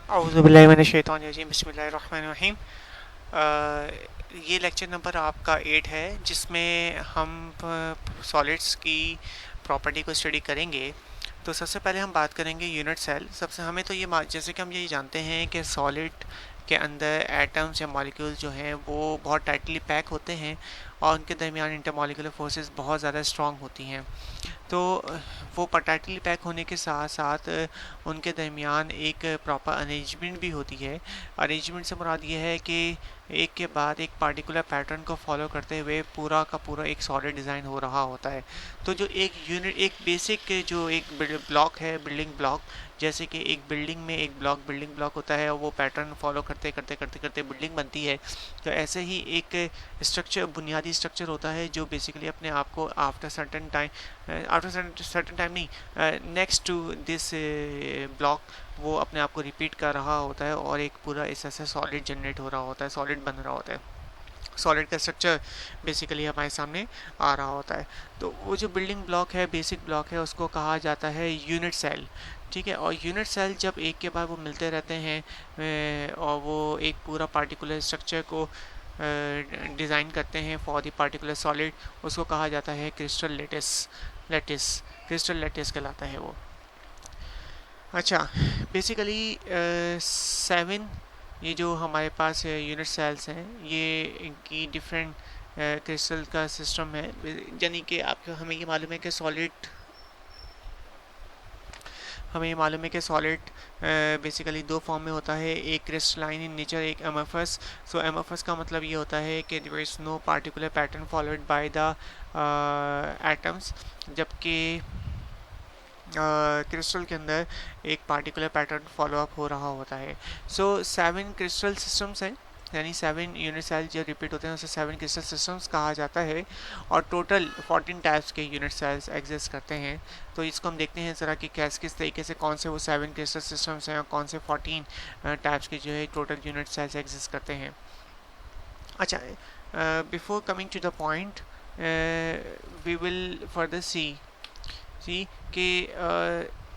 औज़ुबिल्लाहिमिनश्शैतानिर्रजीम बिस्मिल्लाहिर्रहमानिर्रहीम। ये lecture number आपका 8 है, जिसमें हम सॉलिड्स की प्रॉपर्टी को स्टडी करेंगे। तो सबसे पहले हम बात करेंगे यूनिट सेल। सबसे हमें तो ये जैसे कि हम ये जानते हैं कि सॉलिड के अंदर एटम्स या मॉलिक्यूल्स जो हैं वो बहुत टाइटली पैक होते हैं और उनके दरमियान इंटरमॉलिक्यूलर फोर्सेस बहुत ज़्यादा स्ट्रॉन्ग होती हैं। तो वो टाइटली पैक होने के साथ साथ उनके दरमियान एक प्रॉपर अरेंजमेंट भी होती है। अरेंजमेंट से मुराद ये है कि एक के बाद एक पार्टिकुलर पैटर्न को फॉलो करते हुए पूरा का पूरा एक सॉलिड डिज़ाइन हो रहा होता है। तो जो एक यूनिट, एक बेसिक जो एक ब्लॉक है, बिल्डिंग ब्लॉक, जैसे कि एक बिल्डिंग में एक बिल्डिंग ब्लॉक होता है और वो पैटर्न फॉलो करते करते करते करते बिल्डिंग बनती है। तो ऐसे ही एक स्ट्रक्चर, बुनियादी स्ट्रक्चर होता है जो बेसिकली अपने आप को आफ्टर सर्टन टाइम नहीं, नेक्स्ट टू दिस ब्लॉक वो अपने आप को रिपीट कर रहा होता है और एक पूरा ऐसा सॉलिड जनरेट हो रहा होता है, सॉलिड बन रहा होता है। सॉलिड का स्ट्रक्चर बेसिकली हमारे सामने आ रहा होता है। तो वो जो बिल्डिंग ब्लॉक है, बेसिक ब्लॉक है, उसको कहा जाता है यूनिट सेल। ठीक है। और यूनिट सेल जब एक के बाद वो मिलते रहते हैं और वो एक पूरा पार्टिकुलर स्ट्रक्चर को डिज़ाइन करते हैं फॉर द पार्टिकुलर सॉलिड, उसको कहा जाता है क्रिस्टल लेटिस। क्रिस्टल लेटिस कहलाता है वो। अच्छा, बेसिकली 7 ये जो हमारे पास यूनिट सेल्स हैं, ये इनकी डिफरेंट क्रिस्टल का सिस्टम है। यानी कि आपको हमें ये मालूम है कि सॉलिड बेसिकली दो फॉर्म में होता है, एक क्रिस्टलाइन इन नेचर, एक एमएफएस। सो एमएफएस का मतलब ये होता है कि there is no particular pattern followed by the atoms, जबकि क्रिस्टल के अंदर एक पार्टिकुलर पैटर्न फॉलो अप हो रहा होता है। सो 7 क्रिस्टल सिस्टम्स हैं, यानी 7 यूनिट सेल जो रिपीट होते हैं उसे 7 क्रिस्टल सिस्टम्स कहा जाता है। और टोटल 14 टाइप्स के यूनिट सेल्स एग्जिस्ट करते हैं। तो इसको हम देखते हैं ज़रा कि किस तरीके से कौन से वो 7 क्रिस्टल सिस्टम्स हैं और कौन से 14 टाइप्स के जो है टोटल यूनिट सेल्स एग्जिस्ट करते हैं। अच्छा, before coming to the point, we will further see कि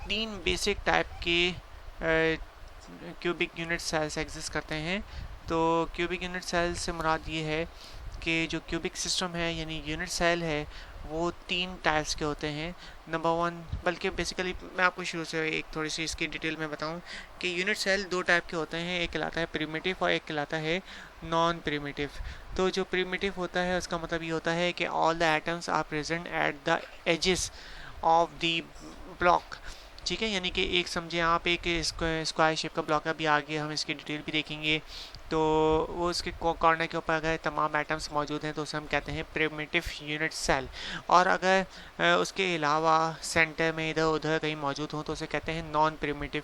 3 बेसिक टाइप के क्यूबिक यूनिट सेल्स एग्जिस्ट करते हैं। तो क्यूबिक यूनिट सेल से मुराद ये है कि जो क्यूबिक सिस्टम है यानी यूनिट सेल है वो 3 टाइप्स के होते हैं। नंबर 1, बल्कि बेसिकली मैं आपको शुरू से एक थोड़ी सी इसकी डिटेल में बताऊं कि यूनिट सेल 2 टाइप के होते हैं, एक कहलाता है प्रिमिटिव और एक कहलाता है नॉन प्रिमिटिव। तो जो प्रिमिटिव होता है उसका मतलब ये होता है कि all the atoms are present at the edges of the block. ठीक है, यानी कि एक समझे आप एक स्क्वायर शेप का ब्लॉक है, अभी आगे हम इसकी डिटेल भी देखेंगे। तो वो उसके कॉर्नर के ऊपर अगर तमाम एटम्स मौजूद हैं तो उसे हम कहते हैं प्रिमिटिव यूनिट सेल। और अगर उसके अलावा सेंटर में इधर उधर कहीं मौजूद हों तो उसे कहते हैं non primitive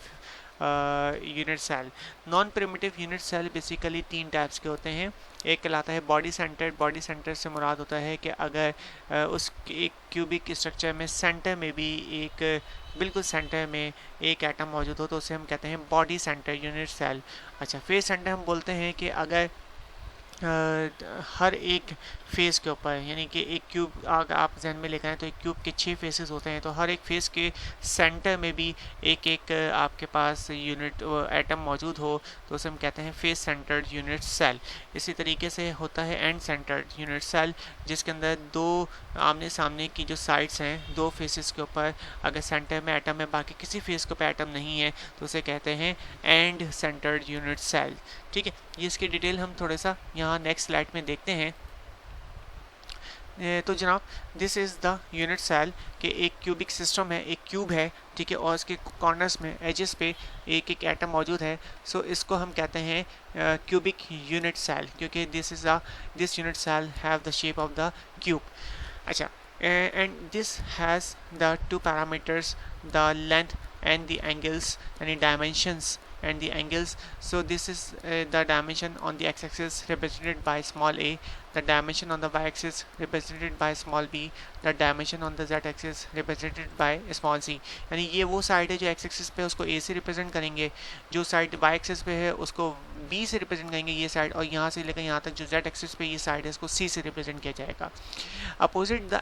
unit cell. Non primitive unit cell basically 3 types के होते हैं। एक कहलाता है बॉडी सेंटर्ड। बॉडी सेंटर से मुराद होता है कि अगर उस एक क्यूबिक स्ट्रक्चर में सेंटर में भी एक बिल्कुल सेंटर में एक एटम मौजूद हो तो उसे हम कहते हैं बॉडी सेंटर यूनिट सेल। अच्छा, फेस सेंटर हम बोलते हैं कि अगर हर एक फेस के ऊपर, यानी कि एक क्यूब अगर आप जहन में लेकर आए तो एक क्यूब के 6 फेसेस होते हैं, तो हर एक फेस के सेंटर में भी एक एक आपके पास यूनिट एटम मौजूद हो तो उसे हम कहते हैं फेस सेंटर्ड यूनिट सेल। इसी तरीके से होता है एंड सेंटर्ड यूनिट सेल, जिसके अंदर दो आमने सामने की जो साइड्स हैं, दो फेसेस के ऊपर अगर सेंटर में एटम है बाकी किसी फेस के ऊपर एटम नहीं है तो उसे कहते हैं एंड सेंटर्ड यूनिट सेल। ठीक है, ये इसकी डिटेल हम थोड़ा सा यहाँ नेक्स्ट स्लाइड में देखते हैं। तो जनाब, this is the unit cell के एक क्यूबिक सिस्टम है, एक क्यूब है, ठीक है, और इसके कॉर्नर्स में एजेस पे एक एक एटम मौजूद है। सो इसको हम कहते हैं क्यूबिक यूनिट सेल, क्योंकि this unit cell have the shape of the cube. अच्छा, and this has the 2 parameters, the length and the angles, any dimensions and the angles. So this is the dimension on the x-axis represented by small a, the dimension on the y-axis represented by small b, the dimension on the z-axis represented by small c। यानी ये वो side है जो x-axis पे उसको a से represent करेंगे, जो साइड y-axis पे है उसको b से रिप्रेजेंट करेंगे ये साइड, और यहाँ से लेकर यहाँ तक जो z-axis पे ये साइड है इसको c से रिप्रेजेंट किया जाएगा। अपोजिट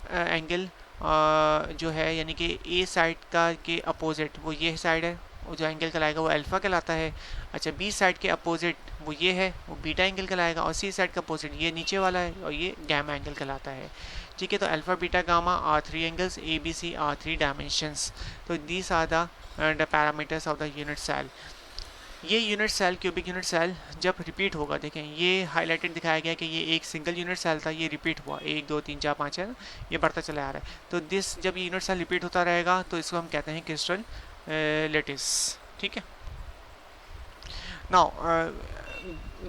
एंगल जो है, यानी कि ए साइड का के अपोजिट वो ये साइड है, वो जो एंगल कहलाएगा वो अल्फ़ा कहलाता है। अच्छा, बी साइड के अपोजिट वो ये है, वो बीटा एंगल कहलाएगा, और सी साइड का अपोजिट ये नीचे वाला है और ये गैमा एंगल कहलाता है। ठीक है, तो alpha beta gamma are 3 angles, A B C are 3 dimensions. तो these are the parameters of the unit cell. ये unit cell, cubic unit cell जब रिपीट होगा, देखें ये हाईलाइटेड दिखाया गया कि ये एक सिंगल यूनिट सेल था, ये रिपीट हुआ 1 2 3 4 5 है ना, ये बढ़ता चला आ रहा है। तो दिस जब ये यूनिट सेल रिपीट होता रहेगा तो इसको हम कहते हैं क्रिस्टल लेटिस। ठीक है, नाउ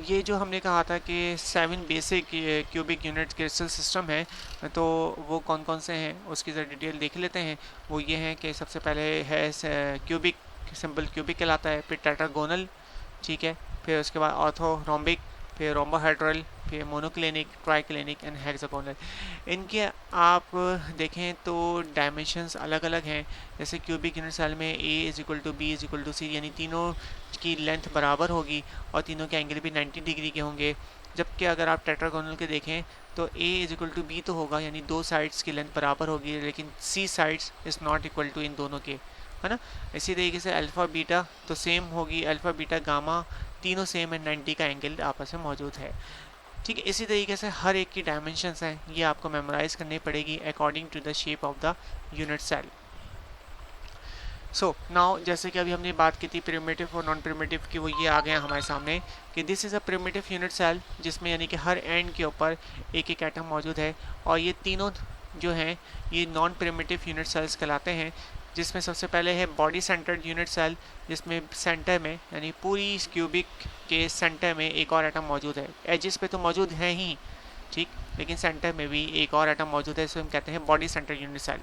ये जो हमने कहा था कि 7 basic cubic unit crystal system है, तो वो कौन कौन से हैं उसकी ज़रा डिटेल देख लेते हैं। वो ये हैं कि सबसे पहले है क्यूबिक, सिंपल क्यूबिक कहलाता है, फिर टेट्रागोनल, ठीक है, फिर उसके बाद ऑर्थोरोम्बिक, फिर रोम्बोहेड्रल, फिर मोनोक्लिनिक, ट्राइक्लिनिक एंड हेक्सागोनल। इनके आप देखें तो डायमेंशंस अलग अलग हैं। जैसे क्यूबिक यूनिट सेल में A is equal to B is equal to C, यानी तीनों की लेंथ बराबर होगी और तीनों के एंगल भी 90 डिग्री के होंगे। जबकि अगर आप टेट्रागोनल के देखें तो A is equal to B तो होगा, यानी दो साइड्स की लेंथ बराबर होगी, लेकिन C sides is not equal to इन दोनों के, है ना। इसी तरीके से अल्फ़ा बीटा तो सेम होगी, अल्फ़ा बीटा गामा तीनों सेम है, 90 का एंगल आपस में मौजूद है। ठीक है, इसी तरीके से हर एक की डायमेंशंस हैं, ये आपको मेमोराइज करनी पड़ेगी according to the shape of the unit cell. So now जैसे कि अभी हमने बात की थी प्रिमिटिव और नॉन प्रिमिटिव की, वो ये आ गया हमारे सामने कि this is a primitive unit cell, जिसमें यानी कि हर एंड के ऊपर एक एक एटम मौजूद है, और ये तीनों जो हैं ये नॉन प्रिमिटिव यूनिट सेल्स कहलाते हैं। जिसमें सबसे पहले है बॉडी सेंटर्ड यूनिट सेल, जिसमें सेंटर में यानी पूरी क्यूबिक के सेंटर में एक और एटम मौजूद है। एजेस पे तो मौजूद है ही, ठीक, लेकिन सेंटर में भी एक और एटम मौजूद है, इसे हम कहते हैं बॉडी सेंटर्ड यूनिट सेल।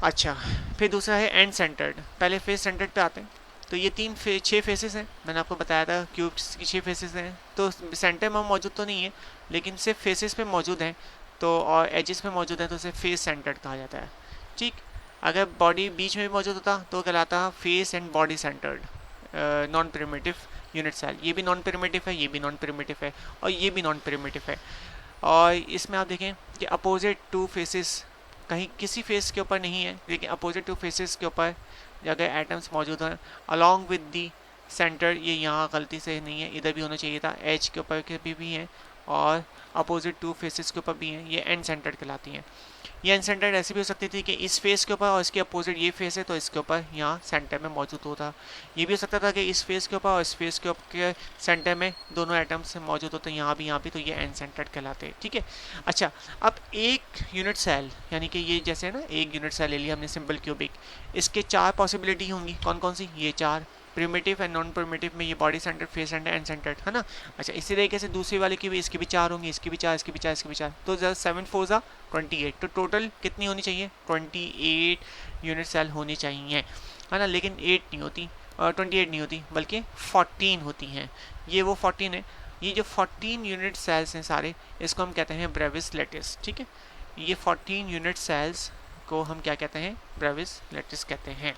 अच्छा, फिर दूसरा है एंड सेंटर्ड। पहले फेस सेंटर्ड पे आते हैं। तो ये 6 फेसेस हैं, मैंने आपको बताया था क्यूब्स की 6 फेसेस हैं। तो सेंटर में मौजूद तो नहीं है, लेकिन सिर्फ फेसेस पे मौजूद हैं, तो और एजेस पे मौजूद हैं, तो उसे फेस सेंटर्ड कहा जाता है। ठीक, अगर बॉडी बीच में भी मौजूद होता तो कहलाता face and body centred non primitive unit cell. ये भी नॉन प्रिमिटिव है, ये भी नॉन प्रिमिटिव है, और ये भी नॉन प्रिमिटिव है। और इसमें आप देखें कि अपोजिट टू फेसेस कहीं किसी फेस के ऊपर नहीं है, लेकिन अपोजिट टू फेसेस के ऊपर अगर एटम्स मौजूद हैं अलॉन्ग विद दी सेंटर, ये यहाँ गलती से नहीं है, इधर भी होना चाहिए था, एज के ऊपर के भी हैं और अपोजिट टू फेसेस के ऊपर भी हैं, ये एंड सेंटर्ड कहलाती हैं। ये एंड सेंटर्ड ऐसी भी हो सकती थी कि इस फेस के ऊपर और इसके अपोजिट ये फेस है, तो इसके ऊपर यहाँ सेंटर में मौजूद होता। ये भी हो सकता था कि इस फेस के ऊपर और इस फेस के ऊपर सेंटर में दोनों एटम्स मौजूद होते, यहाँ भी, तो ये एंड सेंटर्ड कहलाते। ठीक है, अच्छा, अब एक यूनिट सेल यानी कि ये जैसे है ना, एक यूनिट सेल ले लिया हमने सिंपल क्यूबिक, इसके 4 पॉसिबिलिटी होंगी। कौन कौन सी? ये 4, प्रिमिटिव एंड नॉन प्रिमिटिव में ये body centred, face centred, and centred, है ना। अच्छा, इसी तरीके से दूसरी वाले की भी, इसकी भी 4 होंगी, इसकी भी 4, इसकी भी 4, इसकी भी 4, तो 7 4 ज़ा 28। तो टोटल कितनी होनी चाहिए? 28 यूनिट सेल होनी चाहिए, है ना। लेकिन 8 नहीं होती, 28 नहीं होती, बल्कि 14 होती हैं। ये वो 14 है। ये जो 14 यूनिट सेल्स हैं सारे, इसको हम कहते हैं ब्रेविस लेटिस। ठीक है, ये 14 यूनिट सेल्स को हम क्या कहते हैं? ब्रेविस लेटिस कहते हैं।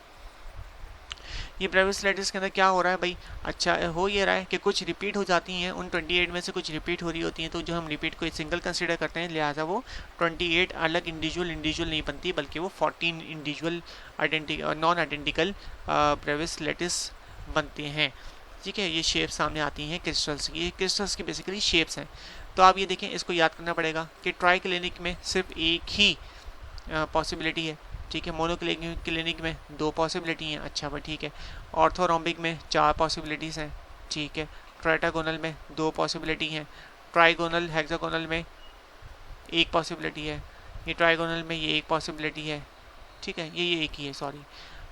ये ब्रेविस लेटिस के अंदर क्या हो रहा है भाई? अच्छा, हो ये रहा है कि कुछ रिपीट हो जाती हैं, उन 28 में से कुछ रिपीट हो रही होती हैं, तो जो हम रिपीट को सिंगल कंसीडर करते हैं, लिहाजा वो 28 अलग इंडिविजुअल नहीं बनती, बल्कि वो 14 individual non identical Bravais lattice बनते हैं। ठीक है, ये शेप सामने आती हैं क्रिस्टल्स की। ये क्रिस्टल्स की बेसिकली शेप्स हैं। तो आप ये देखें, इसको याद करना पड़ेगा कि ट्राइक्लिनिक में सिर्फ एक ही पॉसिबिलिटी है। ठीक है, मोनोक्लिनिक में 2 पॉसिबिलिटी हैं। अच्छा भाई, ठीक है। ऑर्थोरोम्बिक में 4 पॉसिबिलिटीज़ हैं। ठीक है, ट्राइटागोनल में 2 पॉसिबिलिटी हैं। ट्राइगोनल हेक्सागोनल में 1 पॉसिबिलिटी है। ये ट्राइगोनल में ये 1 पॉसिबिलिटी है। ठीक है, ये एक ही है, सॉरी।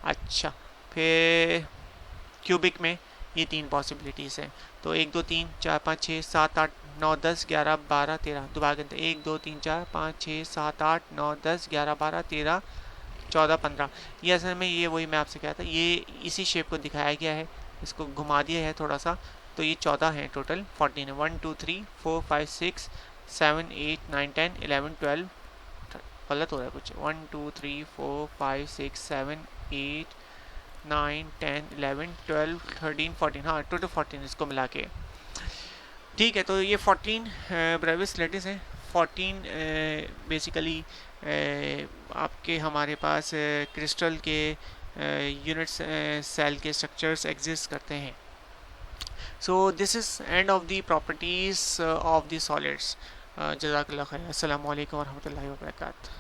अच्छा, फिर क्यूबिक में ये 3 पॉसिबिलिटीज़ हैं। तो 1 2 3 4 5 6 7 8 9 10 11 12 13, दोबारा गिनते 1 2 3 4 5 6 7 8 9 10 11 12 13 14 15। ये असल में ये वही मैं आपसे कहा था, ये इसी शेप को दिखाया गया है, इसको घुमा दिया है थोड़ा सा, तो ये 14 है टोटल, 14 है। 1 2 3 4 5 6 7 8 9 10 11 12, गलत हो रहा है कुछ, 1 2 3 4 5 6 7 8 9 10 11 12 13 14, हाँ टोटल 14 इसको मिला के। ठीक है, तो ये 14 ब्रेविस लेटिस हैं। 14 बेसिकली आपके हमारे पास क्रिस्टल के यूनिट सेल के स्ट्रक्चर्स एग्जिस्ट करते हैं. So this is end of the properties of the solids. जज़ाकल्लाह खैर. अस्सलामु अलैकुम वरहमतुल्लाहि वबरकातुहू.